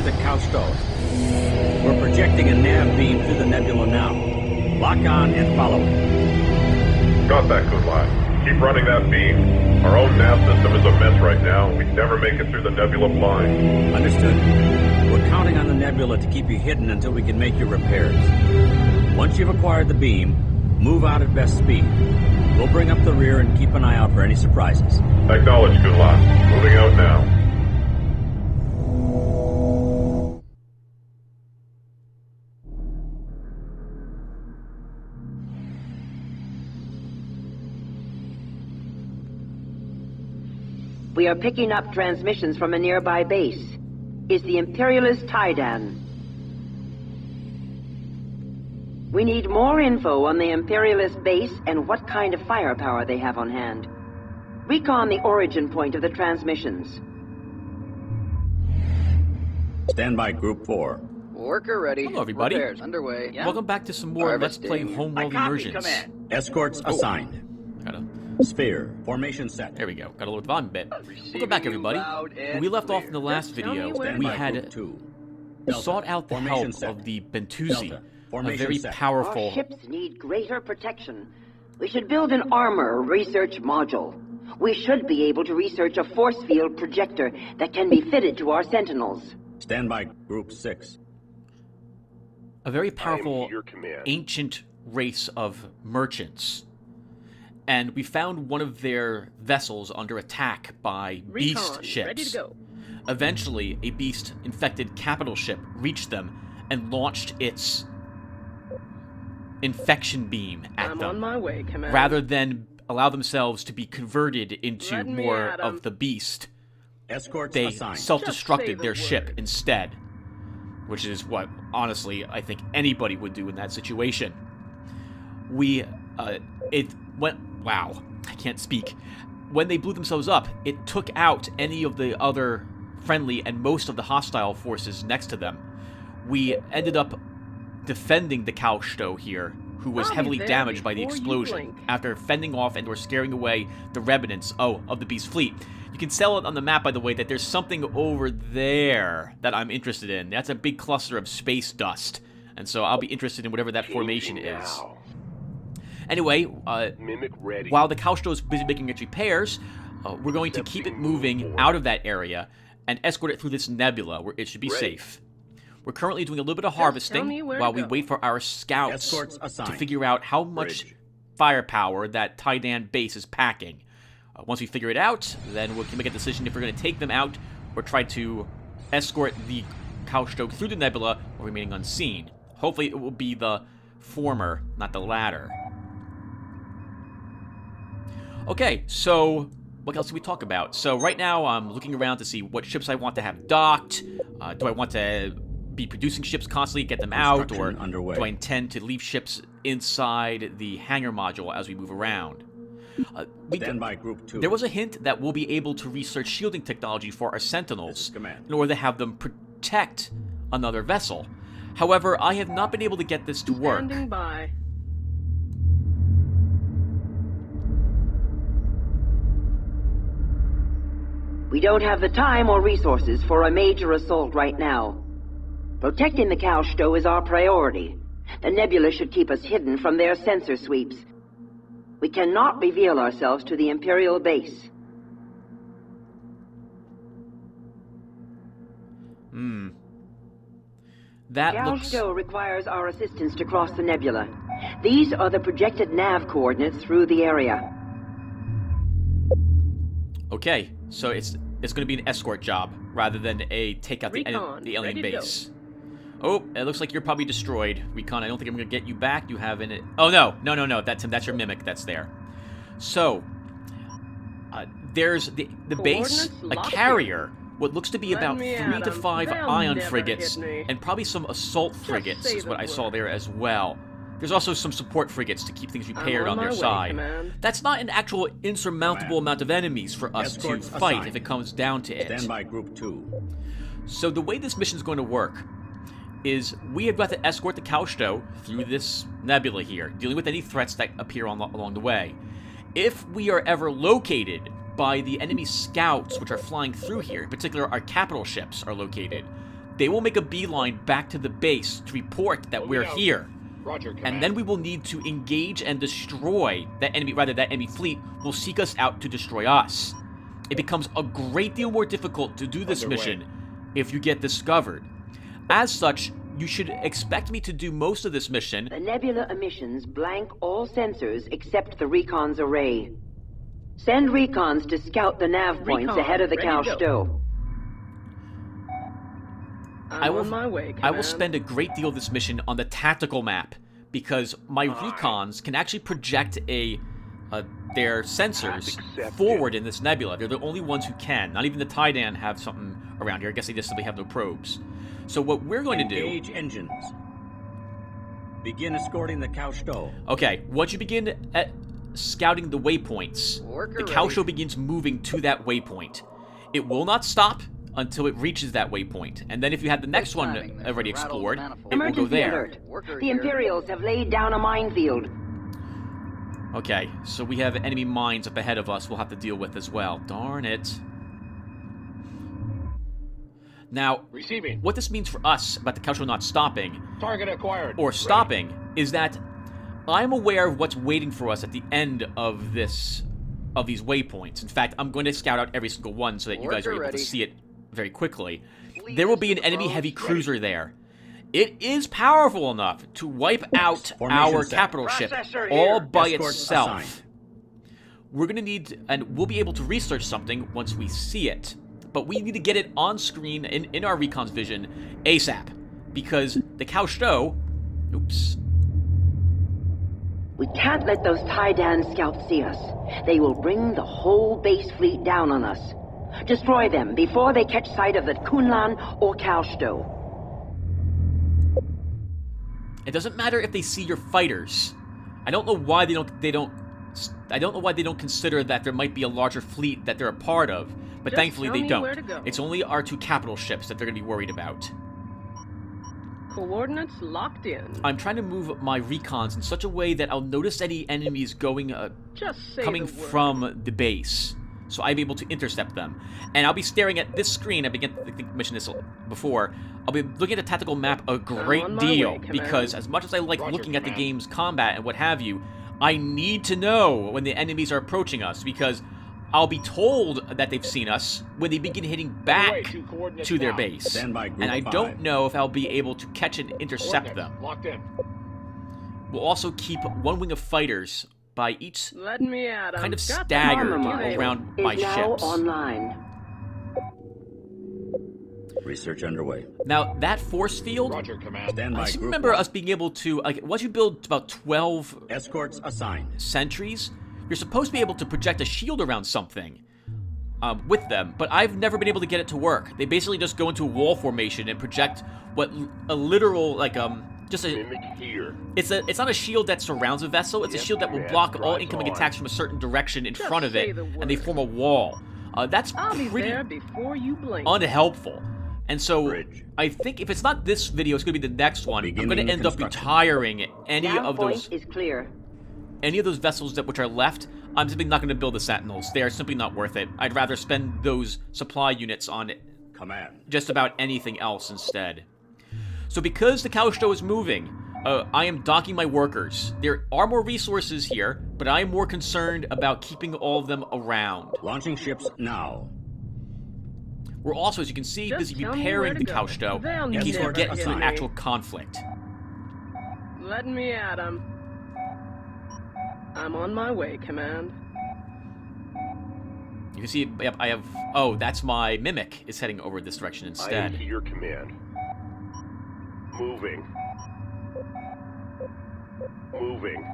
the Couchstone. We're projecting a nav beam through the nebula now. Lock on and follow it. Got that, good lad. Keep running that beam. Our own nav system is a mess right now. We'd never make it through the nebula blind. Understood. We're counting on the nebula to keep you hidden until we can make your repairs. Once you've acquired the beam, move out at best speed. We'll bring up the rear and keep an eye out for any surprises. Acknowledged, good lad. Moving out now. We are picking up transmissions from a nearby base. Is the Imperialist Taidan. We need more info on the Imperialist base and what kind of firepower they have on hand. Recon the origin point of the transmissions. Stand by, Group 4. Worker ready. Hello, everybody. Repairs underway. Yeah. Welcome back to some more Let's Play Harvesting. Homeworld Emergence. Escorts assigned. Gotta, Sphere. Formation set. there we go. Got a little volume bit. Welcome back, everybody. When we left off in the last video, Stand we by, had Group 2. sought out the Formation help set. of the Bentusi, Delta. a Formation very set. powerful... Our ships need greater protection. We should build an armor research module. We should be able to research a force field projector that can be fitted to our sentinels. Stand by, Group 6. a very powerful your command. ancient race of merchants. And we found one of their vessels under attack by beast ships. Ready to go. Eventually, a beast-infected capital ship reached them and launched its infection beam at I'm them, on my way, Commander. rather than allow themselves to be converted into Let me more at 'em. of the beast. Escorts They assigned. Just self-destructed say the their ship word. instead, which is what, honestly, I think anybody would do in that situation. It went, wow, I can't speak. When they blew themselves up, it took out any of the other friendly and most of the hostile forces next to them. We ended up defending the Kalsto here, who was I'll be heavily there damaged by the before you explosion, blink. after fending off and or scaring away the remnants, of the Beast fleet. You can tell it on the map, by the way, that there's something over there that I'm interested in. That's a big cluster of space dust, and so I'll be interested in whatever that formation is. Anyway, Mimic ready. while the Kalsto is busy making its repairs, we're going to keep it moving out of that area and escort it through this nebula where it should be safe. We're currently doing a little bit of tell me harvesting where while to we go. wait for our scouts Escorts to assigned. figure out how much Bridge. firepower that Taidan base is packing. Once we figure it out, then we can make a decision if we're going to take them out or try to escort the Kalsto through the nebula or remaining unseen. Hopefully it will be the former, not the latter. Okay, so what else do we talk about? So right now I'm looking around to see what ships I want to have docked. Do I want to be producing ships constantly, get them out, or Construction underway. do I intend to leave ships inside the hangar module as we move around? Stand by, Group 2. There was a hint that we'll be able to research shielding technology for our sentinels This is command. in order to have them protect another vessel. However, I have not been able to get this to work. Standing by. We don't have the time or resources for a major assault right now. Protecting the Kalsto is our priority. The nebula should keep us hidden from their sensor sweeps. We cannot reveal ourselves to the Imperial base. That looks... Kalsto requires our assistance to cross the nebula. These are the projected nav coordinates through the area. Okay, so it's going to be an escort job rather than a take out the Recon, alien ready to go. base. Oh, it looks like you're probably destroyed, Recon. I don't think I'm going to get you back. You have an... Oh, no. That's your mimic that's there. So, there's the base, Coordinates a locked carrier, what looks to be Let about me 3 at to 'em. 5 They'll ion never frigates, hit me. and probably some assault frigates say is what the I saw word. there as well. There's also some support frigates to keep things repaired on on their my way, side. Command. That's not an actual insurmountable amount of enemies for us Escorts to fight assigned. if it comes down to it. Stand by, Group 2. So the way this mission is going to work is we have got to escort the Kalsto through this nebula here, dealing with any threats that appear along the way. If we are ever located by the enemy scouts which are flying through here, in particular our capital ships are located, They will make a beeline back to the base to report that we're here. Roger, Command. And then we will need to engage and destroy that enemy, that enemy fleet will seek us out to destroy us. It becomes a great deal more difficult to do this mission if you get discovered. As such, you should expect me to do most of this mission. The nebula emissions blank all sensors except the recon's array. Send recons to scout the nav points ahead of the Calsto. I will spend a great deal of this mission on the tactical map because my recons can actually project their sensors forward in this nebula. They're the only ones who can. Not even the Taidan have something around here. I guess they just simply have no probes. So what we're going to do... Engage engines. Begin escorting the Calsto. Okay, once you begin at scouting the waypoints, the Calsto begins moving to that waypoint. It will not stop until it reaches that waypoint. And then if you had the next one already explored, it will go there. Alert. The Imperials have laid down a minefield. Okay, so we have enemy mines up ahead of us we'll have to deal with as well. Darn it. Now, what this means for us about the Calsto not stopping, Target acquired. or stopping, is that I'm aware of what's waiting for us at the end of these waypoints. In fact, I'm going to scout out every single one so that you guys are able to see it very quickly. There will be an enemy heavy cruiser there. It is powerful enough to wipe out our capital ship all by itself. We're going to need, and we'll be able to research something once we see it. But we need to get it on screen in our recon's vision ASAP. Because the Calsto... Oops. We can't let those Taidan scouts see us. They will bring the whole base fleet down on us. Destroy them before they catch sight of the Kunlan or Calsto. It doesn't matter if they see your fighters. I don't know why they don't consider that there might be a larger fleet that they're a part of, but thankfully they don't. It's only our two capital ships that they're going to be worried about. Coordinates locked in. I'm trying to move my recons in such a way that I'll notice any enemies coming from the base, so I'll be able to intercept them. And I'll be staring at this screen. I mentioned this before. I'll be looking at the tactical map a great deal because as much as I like looking at the game's combat and what have you, I need to know when the enemies are approaching us because I'll be told that they've seen us when they begin hitting back to their base. And I don't know if I'll be able to catch and intercept them. Locked in. We'll also keep one wing of fighters by each kind of Armor staggered module around my is now ships. online. Research underway. Now, that force field, Roger, Command. Stand I by, just Group remember 1. us being able to, like, once you build about 12 Escorts assigned. sentries, you're supposed to be able to project a shield around something with them, but I've never been able to get it to work. They basically just go into a wall formation and project what a literal, like, just a... It's not a shield that surrounds a vessel, it's a shield that will block all incoming attacks from a certain direction in front of it, and they form a wall. That's pretty unhelpful. And so, I think if it's not this video, it's going to be the next one. I'm going to end up retiring any of those vessels which are left. I'm simply not going to build the Sentinels. They are simply not worth it. I'd rather spend those supply units on just about anything else instead. So because the Calsto is moving, I am docking my workers. There are more resources here, but I am more concerned about keeping all of them around. Launching ships now. We're also, as you can see, busy repairing the Calsto in case we get into an actual conflict. Let me at 'em. I'm on my way, Command. You can see, yep, I have... Oh, that's my Mimic is heading over this direction instead. I am to your command. Moving. Moving.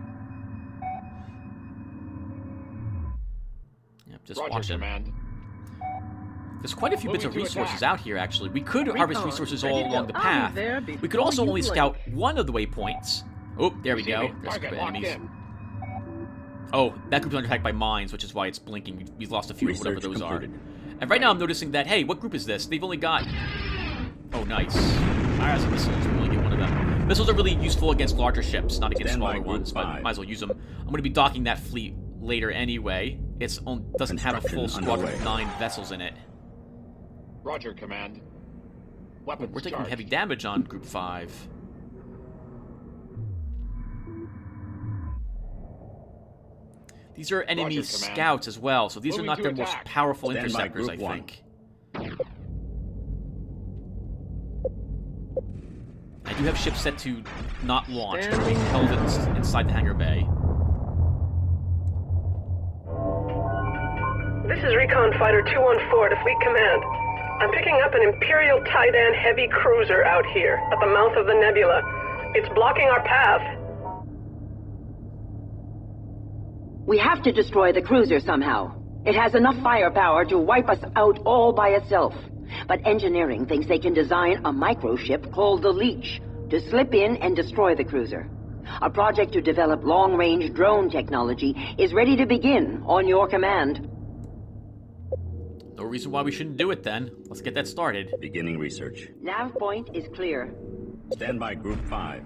Yep, just Roger, watching. Command. There's quite a few bits of Moving to resources attack. out here, actually. We could harvest resources all along the I'll path. be there We could also before only you scout blink. one of the waypoints. Oh, there we go. Receiving. There's a Target couple of locked enemies. in. Oh, that group's under attack by mines, which is why it's blinking. We've lost a few, whatever Research those completed. are. And right now I'm noticing that, hey, what group is this? They've only got... Oh, nice. Fire as missiles. We'll only get one of them. Missiles are really useful against larger ships, not against Stand by, smaller Group ones, but 5. might as well use them. I'm going to be docking that fleet later anyway. It doesn't have a full Construction squadron underway. of 9 vessels in it. Roger, Command. We're taking heavy damage on Group 5. These are enemy scouts as well, so these are not their most powerful interceptors, I think. I do have ships set to not launch, but being held inside the hangar bay. This is Recon Fighter 214 to Fleet Command. I'm picking up an Imperial Titan heavy cruiser out here, at the mouth of the nebula. It's blocking our path. We have to destroy the cruiser somehow. It has enough firepower to wipe us out all by itself. But engineering thinks they can design a microship called the Leech to slip in and destroy the cruiser. A project to develop long-range drone technology is ready to begin on your command. No reason why we shouldn't do it then. Let's get that started. Beginning research. Nav point is clear. Stand by Group 5.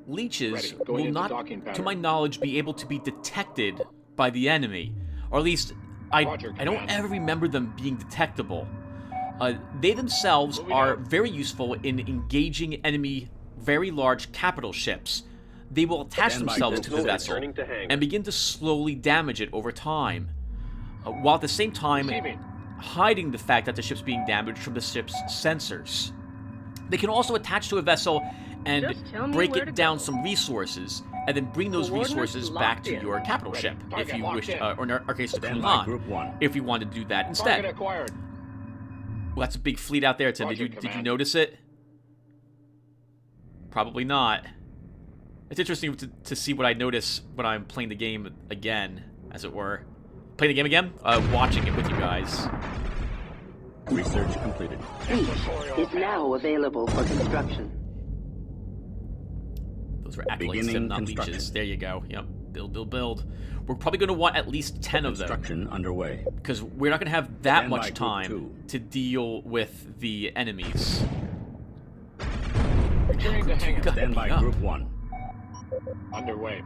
Leeches will not, to my knowledge, be able to be detected by the enemy. Or at least, I don't ever remember them being detectable. They themselves are very useful in engaging enemy very large capital ships. They will attach themselves to the vessel and begin to slowly damage it over time, while at the same time hiding the fact that the ship's being damaged from the ship's sensors. They can also attach to a vessel and break it down some resources, and then bring those resources back to your capital ship, if you wish, or in our case, to Kulan, if you want to do that instead. Well, that's a big fleet out there, Tim. Did you notice it? Probably not. It's interesting to see what I notice when I'm playing the game again, as it were. Playing the game again? Watching it with you guys. Research completed. Leech is now available for construction. Those were acolytes, Tim, not leeches. There you go. Yep. Build. We're probably going to want at least 10 of them. Construction underway. Because we're not going to have that much time to deal with the enemies. Returning to hangar. Stand by Group 1. Underway.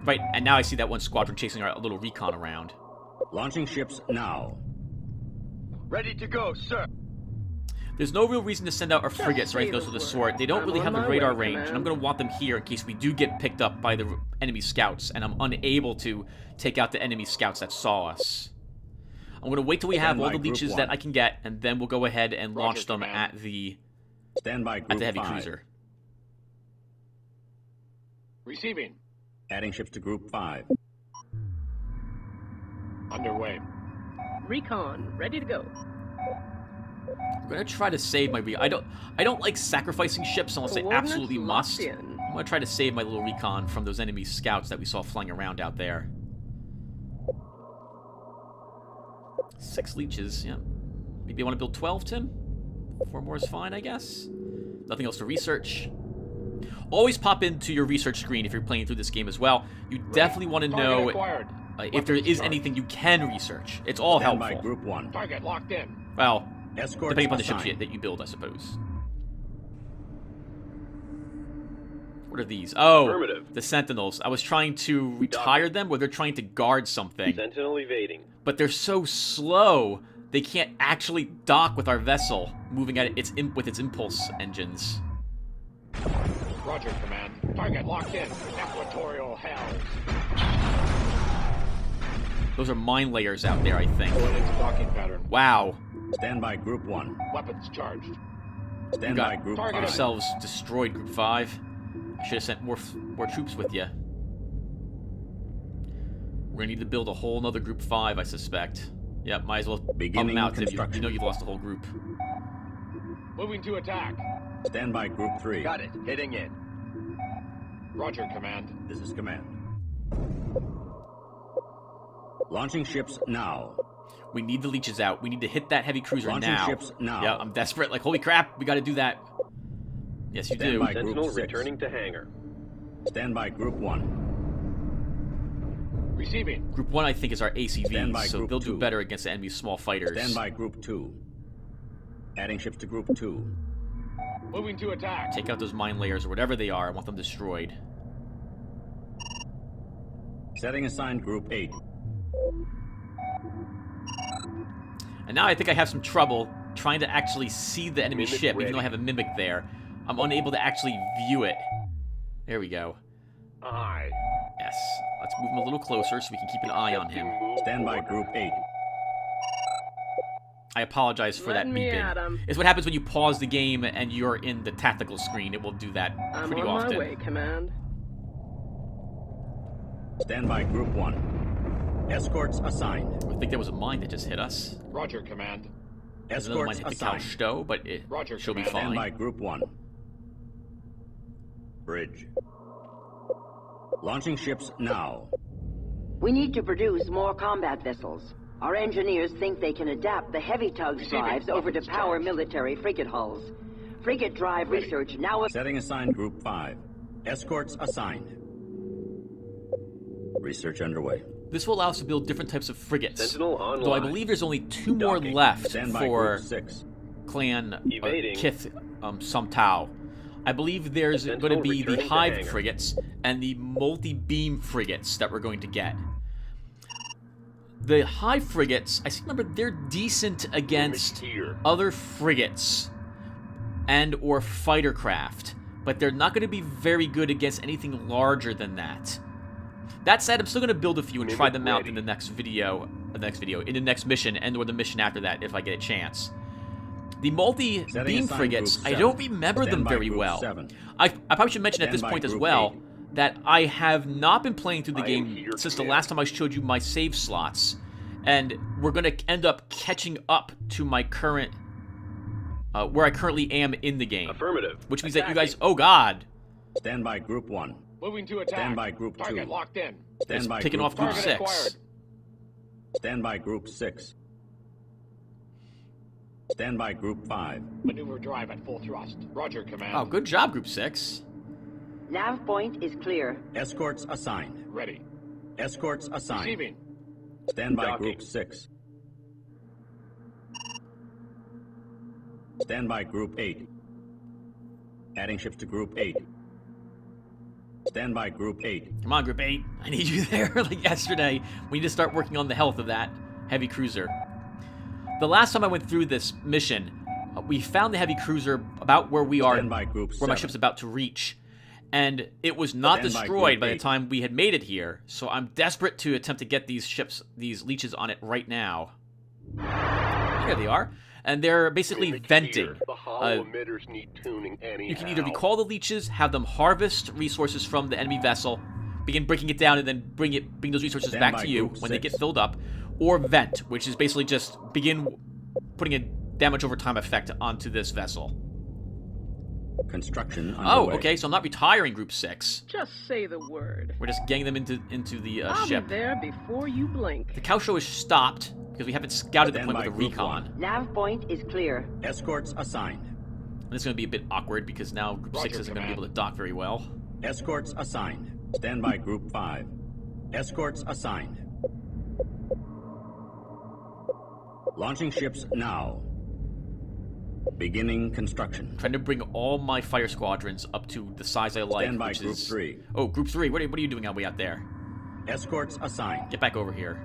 Right, and now I see that one squadron chasing our little recon around. Launching ships now. Ready to go, sir. There's no real reason to send out our frigates or anything else of the sort. They don't really have the radar range, and I'm going to want them here in case we do get picked up by the enemy scouts, and I'm unable to take out the enemy scouts that saw us. I'm going to wait till we have all the leeches that I can get, and then we'll go ahead and launch them at the heavy cruiser. Receiving. Adding ships to Group 5. Underway. Recon, ready to go. I'm gonna try to save my I don't like sacrificing ships unless I absolutely must. I'm gonna try to save my little recon from those enemy scouts that we saw flying around out there. 6 leeches, yeah. Maybe I want to build 12, Tim? 4 more is fine, I guess. Nothing else to research. Always pop into your research screen if you're playing through this game as well. You definitely want to know if there is anything you can research. It's all helpful. By Group 1. Target locked in. Well, Escorts depending upon the ship assigned. that you build, I suppose. What are these? Oh, the Sentinels. I was trying to retire them, or they're trying to guard something. Sentinel evading. But they're so slow, they can't actually dock with our vessel, moving at its with its impulse engines. Roger, Command. Target locked in. Equatorial hells. Those are mine layers out there, I think. Going into docking pattern. Wow. Stand by Group 1. Weapons charged. Stand by Group 5. Yourselves destroyed, Group 5. I should have sent more troops with you. We're gonna need to build a whole nother Group 5, I suspect. Yep, might as well pump them out, Tim. You know you've lost the whole group. Moving to attack. Stand by Group 3. Got it. Hitting in. Roger, Command. This is Command. Launching ships now. We need the leeches out. We need to hit that heavy cruiser Launching now. ships now. Yeah, I'm desperate. Like, holy crap, we gotta do that. Yes, you Stand do. by Sentinel Group 6. returning to hangar. Stand by Group 1. Receiving. Group 1, I think, is our ACV, so Group they'll do 2. better against the enemy's small fighters. Stand by Group 2. Adding ships to Group 2. Moving to attack. Take out those mine layers or whatever they are. I want them destroyed. Setting aside Group 8. And now I think I have some trouble trying to actually see the enemy Mimic ship, even ready. though I have a mimic there. I'm unable to actually view it. There we go. Aye. Yes. Let's move him a little closer so we can keep an eye on him. Stand by Group 8. I apologize for that Let me beeping. at 'em. It's what happens when you pause the game and you're in the tactical screen. It will do that I'm pretty on often. my way, Command. Stand by Group 1. Escorts assigned. I think there was a mine that just hit us. Roger, Command. There's another mine Escorts hit the cow assigned. stow, but Roger, she'll be Command. Stand by fine. Group 1. Bridge. Launching ships now. We need to produce more combat vessels. Our engineers think they can adapt the heavy tugs Receiving. drives over to Weapons power charged. military frigate hulls. Frigate drive Ready. research now... Setting assigned Group 5. Escorts assigned. Research underway. This will allow us to build different types of frigates. Sentinel online. Though I believe there's only 2 more Docking. left Stand by for Group 6. Clan Evading. Kith Somtaaw. I believe there's going to Sentinel be the returning to Hive hangar. frigates and the multi-beam frigates that we're going to get. The Hive frigates, I remember they're decent against Here. other frigates and or fighter craft, but they're not going to be very good against anything larger than that. That said, I'm still going to build a few and try Mimic them out ready. in the next video, in the next mission, and or the mission after that if I get a chance. The Setting multi-beam assigned frigates, Group I 7. don't remember Stand them by very Group well. 7. I probably should mention at Stand this by point as Group well 8. that I have not been playing through the I am game here, since the kid. last time I showed you my save slots, and we're going to end up catching up to my current, where I currently am in the game. Affirmative. Which means that you guys, oh god, Stand by Group 1. Moving to attack. Stand by Group 2. Target locked in. Stand it's by picking Group off Group 5. Target 6. acquired. Stand by Group 6. Stand by Group 5. Maneuver drive at full thrust. Roger, Command. Oh, good job, Group 6. Nav point is clear. Escorts assigned. Ready. Escorts assigned. Receiving. Stand by Docking. Group 6. Stand by Group 8. Adding ships to Group 8. Stand by Group 8. Come on, Group 8. I need you there like yesterday. We need to start working on the health of that heavy cruiser. The last time I went through this mission, we found the heavy cruiser about where we are, Stand by Group where my 7. ship's about to reach. And it was not Stand by destroyed Group by the 8. time we had made it here. So I'm desperate to attempt to get these ships, these leeches on it right now. There they are. And they're basically Mimic venting. here. The hollow emitters need tuning anyhow. You can either recall the leeches, have them harvest resources from the enemy vessel, begin breaking it down, and then bring those resources Stand back by to you Group when they 6. get filled up, or vent, which is basically just begin putting a damage over time effect onto this vessel. Construction Oh, underway. okay, so I'm not retiring Group 6. Just say the word. We're just getting them into the I'll ship. be there before you blink. The cow show is stopped because we haven't scouted the Stand point with by a Group recon. 1. Nav point is clear. Escorts assigned. And it's going to be a bit awkward because now Group 6 Roger, isn't going to be Command. able to dock very well. Escorts assigned. Stand by Group 5. Escorts assigned. Launching ships now. Beginning construction. Trying to bring all my fire squadrons up to the size I like, Stand by which Group is... 3. Oh, Group 3, what are you doing all the way out there? Escorts assigned. Get back over here.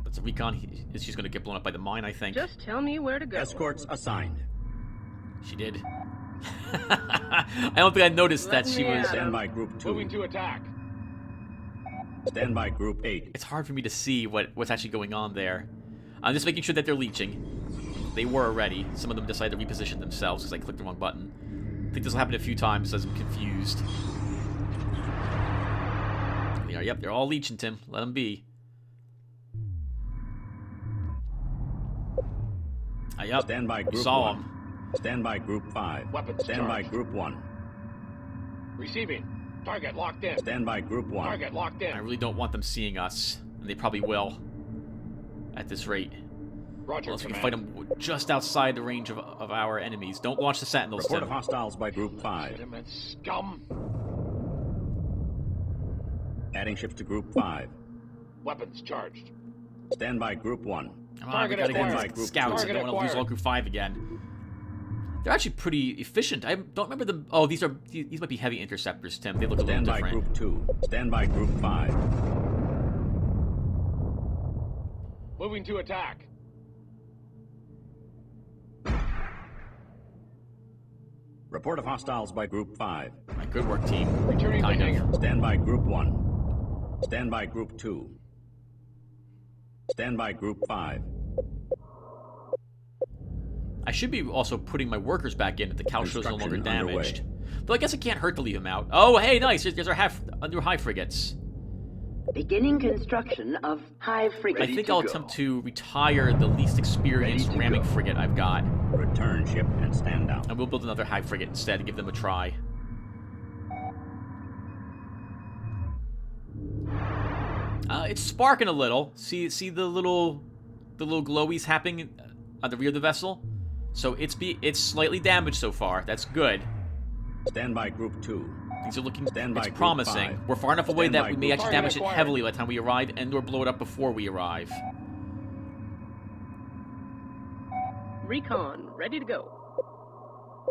That's a recon. She's going to get blown up by the mine, I think. Just tell me where to go. Escorts assigned. She did. I don't think I noticed that Let she me was... at Stand by Group 2. Moving to attack. Stand by Group 8. It's hard for me to see what's actually going on there. I'm just making sure that they're leeching. They were already. Some of them decided to reposition themselves because I clicked the wrong button. I think this will happen a few times as I'm confused. They are, yep, they're all leeching, Tim. Let them be. Yep, Stand by Group saw 1. them. Stand by Group 5. Weapons Stand by charged. Group 1. Receiving. Target locked in. Stand by Group 1. Target locked I in. really don't want them seeing us, and they probably will at this rate. Roger, Unless we can Command. fight them just outside the range of our enemies. Don't launch the sentinels, Report Tim. of hostiles by Group 5. Legitimate scum. Adding ships to Group 5. Weapons charged. Stand by Group 1. Come on, we Target gotta get acquired. these scouts. I Target don't want to lose acquired. all Group 5 again. They're actually pretty efficient. I don't remember them. Oh, these might be heavy interceptors, Tim. They look a little Stand by different. Group 2. Stand by Group 5. Moving to attack. Report of hostiles by Group 5. Good work, team. Returning to Kind hangar. of. Stand by Group 1. Stand by Group 2. Stand by Group 5. I should be also putting my workers back in if the cow show's no longer Construction damaged. underway. Though I guess it can't hurt to leave them out. Oh, hey, nice. There's our new high frigates. Beginning construction of Hive frigate. I think I'll attempt to retire the least experienced ramming frigate I've got. Return ship and stand down. And we'll build another high frigate instead to give them a try. It's sparking a little. See the little glowies happening at the rear of the vessel? So it's slightly damaged so far. That's good. Stand by Group 2. Things are looking Stand by it's Group promising. 5. We're far enough away Stand that by we may Group actually 5. damage it Acquired. heavily by the time we arrive and/or blow it up before we arrive. Recon, ready to go.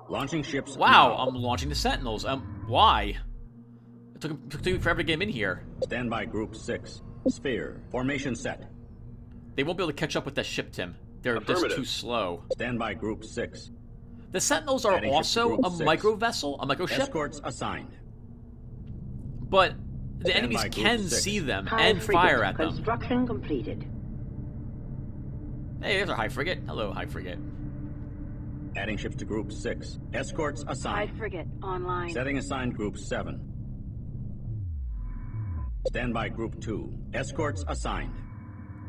Launching ships. Wow, now. I'm launching the Sentinels. Why? It took me forever to get them in here. Stand by Group 6. Sphere. Formation set. They won't be able to catch up with that ship, Tim. They're just Affirmative. too slow. Stand by Group 6. The Sentinels are Adding ship to also Group a 6. micro vessel, a micro ship, Escorts assigned. but the Stand enemies by Group can 6. see them Hive and frigate. fire at them. Construction completed. Hey, there's our high frigate. Hello, high frigate. Adding ships to Group 6. Escorts assigned. Hive frigate online. Setting assigned Group 7. Stand by Group 2. Escorts assigned.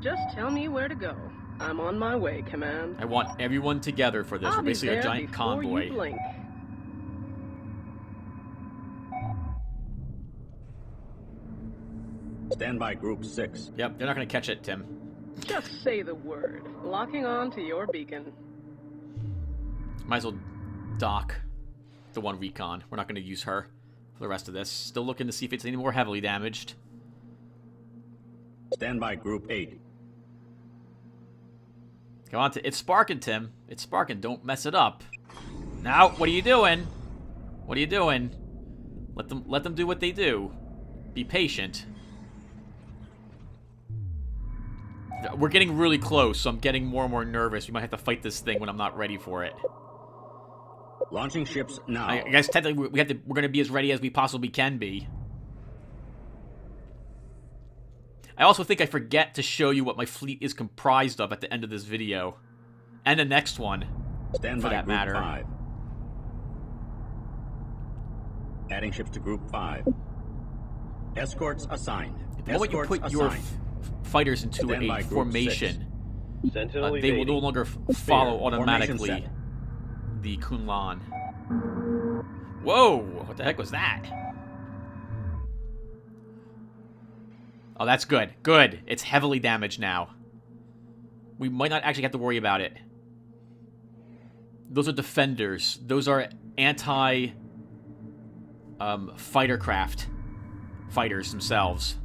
Just tell me where to go. I'm on my way, Command. I want everyone together for this. I'll We're be basically a there giant before convoy. you blink. Stand by Group 6. Yep, they're not going to catch it, Tim. Just say the word. Locking on to your beacon. Might as well dock the one recon. We're not going to use her for the rest of this. Still looking to see if it's any more heavily damaged. Stand by Group 8. Come on, it's sparking, Tim. It's sparking. Don't mess it up. Now, what are you doing? What are you doing? Let them do what they do. Be patient. We're getting really close, so I'm getting more and more nervous. We might have to fight this thing when I'm not ready for it. Launching ships now. I guess technically we're going to be as ready as we possibly can be. I also think I forget to show you what my fleet is comprised of at the end of this video. And the next one, Stand for by that Group matter. 5. Adding ships to Group 5. Escorts assigned. The moment you Escorts put your assigned. fighters into Stand by a Group formation, Sentinel they will no evading. longer follow Formation automatically set. the Kunlan. Whoa! What the heck was that? Oh, that's good. Good. It's heavily damaged now. We might not actually have to worry about it. Those are defenders. Those are anti fighter craft fighters themselves.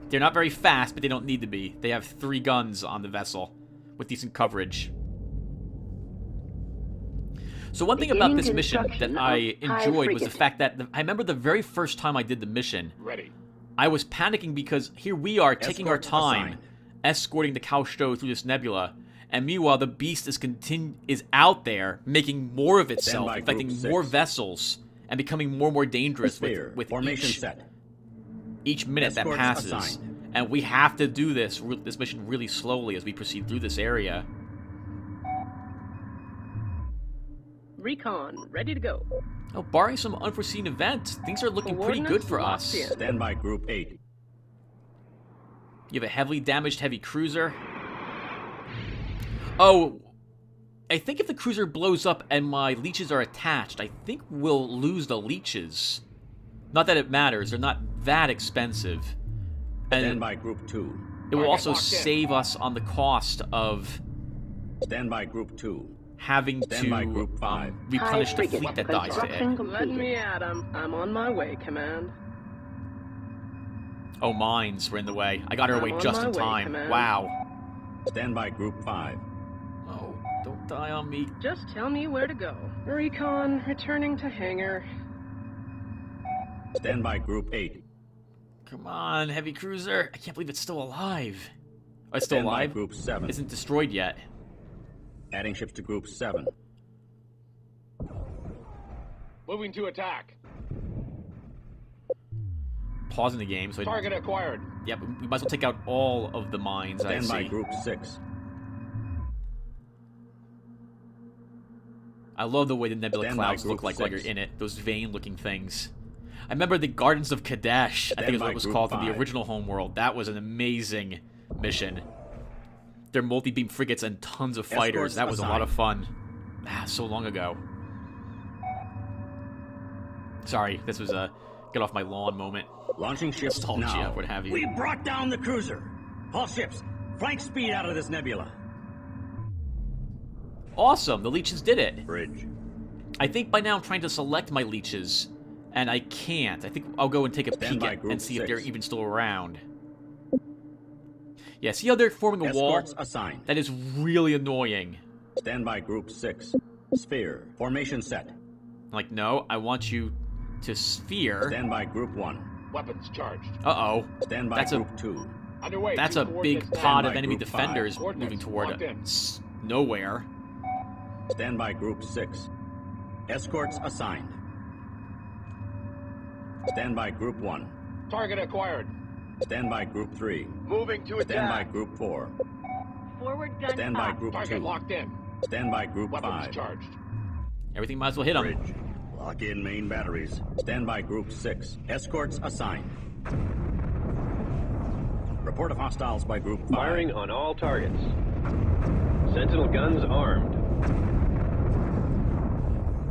They're not very fast, but they don't need to be. They have 3 guns on the vessel with decent coverage. So one thing about this mission that I enjoyed was the fact that I remember the very first time I did the mission, Ready. I was panicking because here we are taking our Escort time assigned. escorting the Kaushto through this nebula, and meanwhile the beast is out there making more of itself, by infecting Group more 6. vessels and becoming more and more dangerous Sphere. with Formation each set. minute that Escorts passes. assigned. And we have to do this mission really slowly as we proceed through this area. Recon, ready to go. Oh, barring some unforeseen event, things are looking pretty good for us. Coordinates locked in. Stand by Group 8. You have a heavily damaged heavy cruiser. Oh, I think if the cruiser blows up and my leeches are attached, I think we'll lose the leeches. Not that it matters, they're not that expensive. Stand And by Group 2. it will Target also locked in. save us on the cost of Stand by Group 2. having Stand to by Group 5. replenish the Hive frigate. fleet that dies to Construction it. Let completed. me at 'em. I'm on my way, Command. Oh, mines were in the way. I got her away I'm on just my in way, time. Command. Wow. Stand by Group 5. Oh, don't die on me. Just tell me where to go. Recon, returning to hangar. Stand by Group 8. Come on, heavy cruiser. I can't believe it's still alive. It's still Stand by alive? Group 7. Isn't destroyed yet. Adding ships to Group 7. Moving to attack. Pausing the game. So Target acquired. Yep, we might as well take out all of the mines, I Stand by see. Group 6. I love the way the nebula Stand by clouds Group look like while 6. you're in it. Those vein-looking things. I remember the Gardens of Kadesh, I think is what by it was Group called in the 5. original Homeworld. That was an amazing mission. Their multi-beam frigates and tons of fighters. Escorts That was a lot of assigned. fun. So long ago. Sorry, this was a get off my lawn moment. Launching ships Nostalgia, now. what have you. We brought down the cruiser. All ships, flank speed out of this nebula. Awesome, the leeches did it. Bridge. I think by now I'm trying to select my leeches, and I can't. I think I'll go and take a Stand by peek Group and see if they're 6. even still around. Yeah, see how they're forming a wall? Escorts assigned. That is really annoying. Stand by Group 6. Sphere. Formation set. Like, no, I want you to sphere. Stand by Group 1. Weapons charged. Uh-oh. Stand by That's Group 2. Underway. That's to a big coordinates now. pod by of enemy Group 5. defenders Coordinates moving toward locked in. nowhere. Stand by Group 6. Escorts assigned. Stand by Group 1. Target acquired. Stand by Group 3. Moving to Stand by attack. Group 4. Forward gun Stand by up. Group Target 2. locked in. Stand by Group Weapons 5. charged. Everything might as well hit them. Bridge. Lock in main batteries. Stand by Group 6. Escorts assigned. Report of hostiles by Group 5. Firing on all targets. Sentinel guns armed.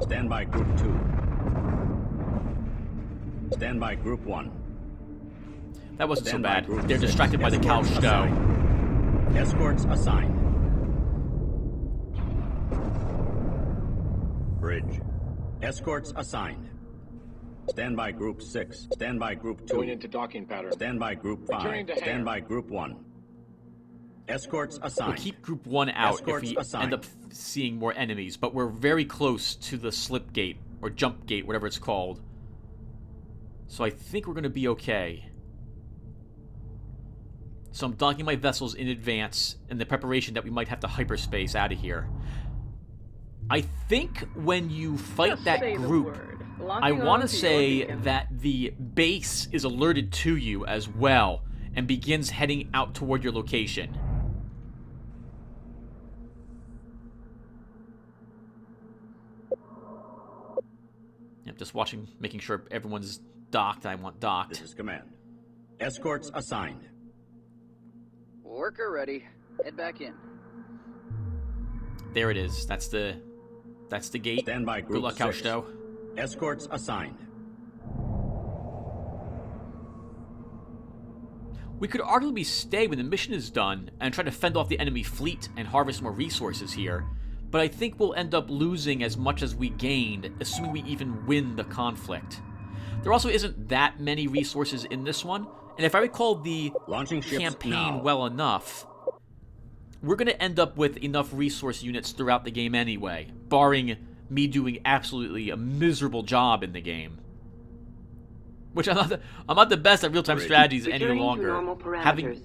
Stand by Group 2. Stand by Group 1. That wasn't so Stand by bad. Group They're 6. distracted by the cow Escorts stow. assigned. Escorts assigned. Bridge. Escorts assigned. Stand by Group 6. Stand by Group 2. Going into docking pattern. Stand by Group 5. Returning to hangar. Stand by Group 1. Escorts assigned. We'll keep Group 1 out Escorts if we assigned. end up seeing more enemies, but we're very close to the slip gate, or jump gate, whatever it's called. So I think we're going to be okay. So I'm docking my vessels in advance in the preparation that we might have to hyperspace out of here. I think when you fight Just that say the group, word. I Locking want on to your say beacon. that the base is alerted to you as well and begins heading out toward your location. Yep, just watching, making sure everyone's docked. I want docked. This is command. Escorts assigned. Worker ready. Head back in. There it is. That's the gate. Stand by Good Group luck, 6. Couchstow. Escorts assigned. We could arguably stay when the mission is done and try to fend off the enemy fleet and harvest more resources here, but I think we'll end up losing as much as we gained, assuming we even win the conflict. There also isn't that many resources in this one, and if I recall the Launching ships campaign now. well enough, we're going to end up with enough resource units throughout the game anyway, barring me doing absolutely a miserable job in the game. Which I'm not the best at real-time strategies any Returning to longer. normal parameters.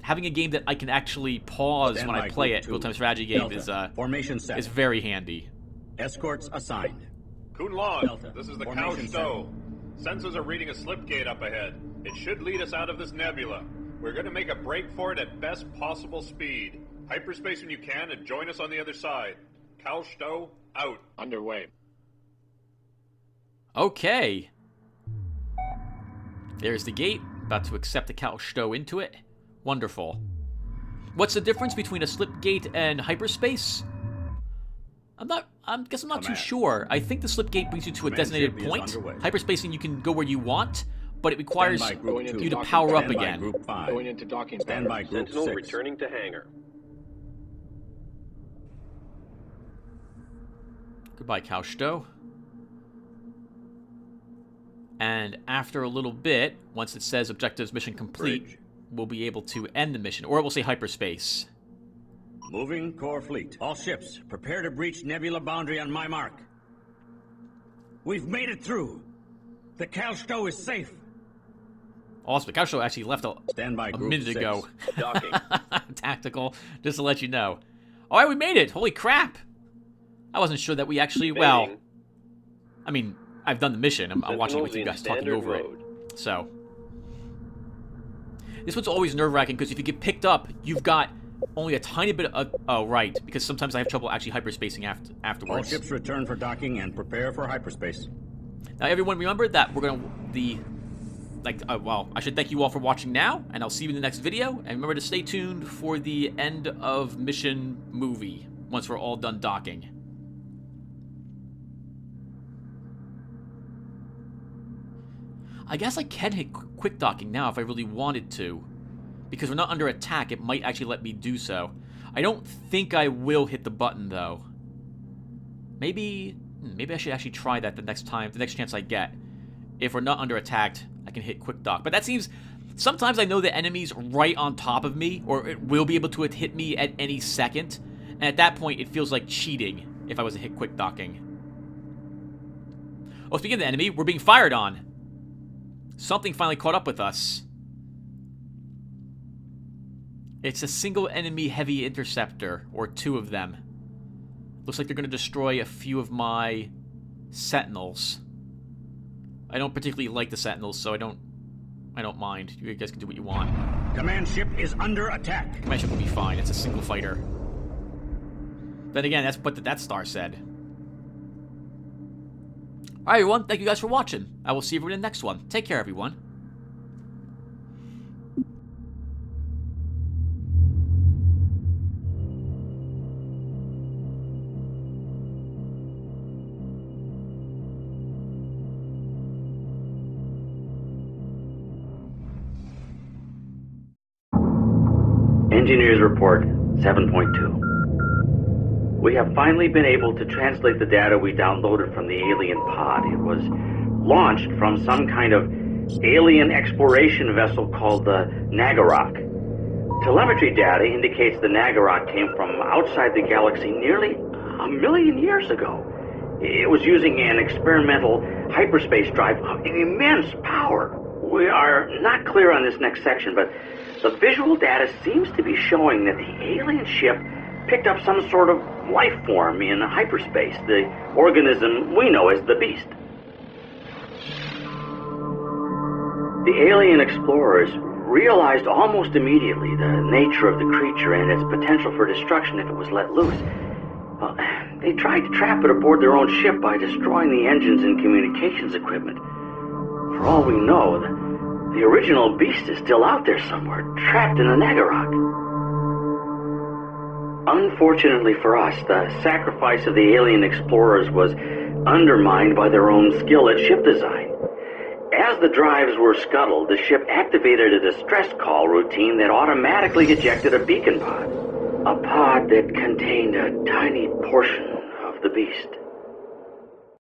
Having a game that I can actually pause Stand when I by play Group it, 2. real-time strategy game, Delta. Formation set. is very handy. Escorts assigned. Kun Log, Delta. this is the Formation Cow Stow. Sensors are reading a slip gate up ahead. It should lead us out of this nebula. We're going to make a break for it at best possible speed. Hyperspace when you can and join us on the other side. Cow Stow, out. Underway. Okay. There's the gate. About to accept the Couchstow into it. Wonderful. What's the difference between a slip gate and hyperspace? I guess I'm not too sure. I think the slip gate brings you to a Command designated ship is point. underway. Hyperspacing, you can go where you want, but it requires Stand by Group 2. you to Docking power up Stand by again. Group 5. Going into docking Stand by pattern. Group Sentinel 6. returning to hangar. Goodbye, Couchstow. And after a little bit, once it says objectives mission complete, Bridge. we'll be able to end the mission, or it will say hyperspace. Moving core fleet. All ships, prepare to breach nebula boundary on my mark. We've made it through. The Couchstow is safe. Awesome. The Couchstow actually left Stand by a Group minute 6. ago. Docking. tactical, just to let you know. All right, we made it. Holy crap. I wasn't sure that we actually, well, I mean, I've done the mission. I'm watching it with you guys talking over it. So, this one's always nerve-wracking because if you get picked up, you've got only a tiny bit of... Oh, right, because sometimes I have trouble actually hyperspacing afterwards. All ships return for docking and prepare for hyperspace. Now, everyone, remember that we're going to... well, I should thank you all for watching now, and I'll see you in the next video. And remember to stay tuned for the end of mission movie once we're all done docking. I guess I can hit quick docking now if I really wanted to. Because we're not under attack, it might actually let me do so. I don't think I will hit the button, though. Maybe I should actually try that the next chance I get. If we're not under attack, I can hit quick dock. But that seems... Sometimes I know the enemy's right on top of me, or it will be able to hit me at any second. And at that point, it feels like cheating if I was to hit quick docking. Oh, speaking of the enemy, we're being fired on. Something finally caught up with us. It's a single enemy heavy interceptor, or two of them. Looks like they're going to destroy a few of my sentinels. I don't particularly like the sentinels, so I don't mind. You guys can do what you want. Command ship is under attack. Command ship will be fine. It's a single fighter. Then again, that's what that star said. Alright, everyone. Thank you guys for watching. I will see you in the next one. Take care, everyone. Engineers Report 7.2. We have finally been able to translate the data we downloaded from the alien pod. It was launched from some kind of alien exploration vessel called the Nagarok. Telemetry data indicates the Nagarok came from outside the galaxy nearly 1 million years ago. It was using an experimental hyperspace drive of immense power. We are not clear on this next section, but the visual data seems to be showing that the alien ship picked up some sort of life form in hyperspace, the organism we know as the Beast. The alien explorers realized almost immediately the nature of the creature and its potential for destruction if it was let loose. Well, they tried to trap it aboard their own ship by destroying the engines and communications equipment. For all we know, the original Beast is still out there somewhere, trapped in the Nagarok. Unfortunately for us, the sacrifice of the alien explorers was undermined by their own skill at ship design. As the drives were scuttled, the ship activated a distress call routine that automatically ejected a beacon pod. A pod that contained a tiny portion of the Beast.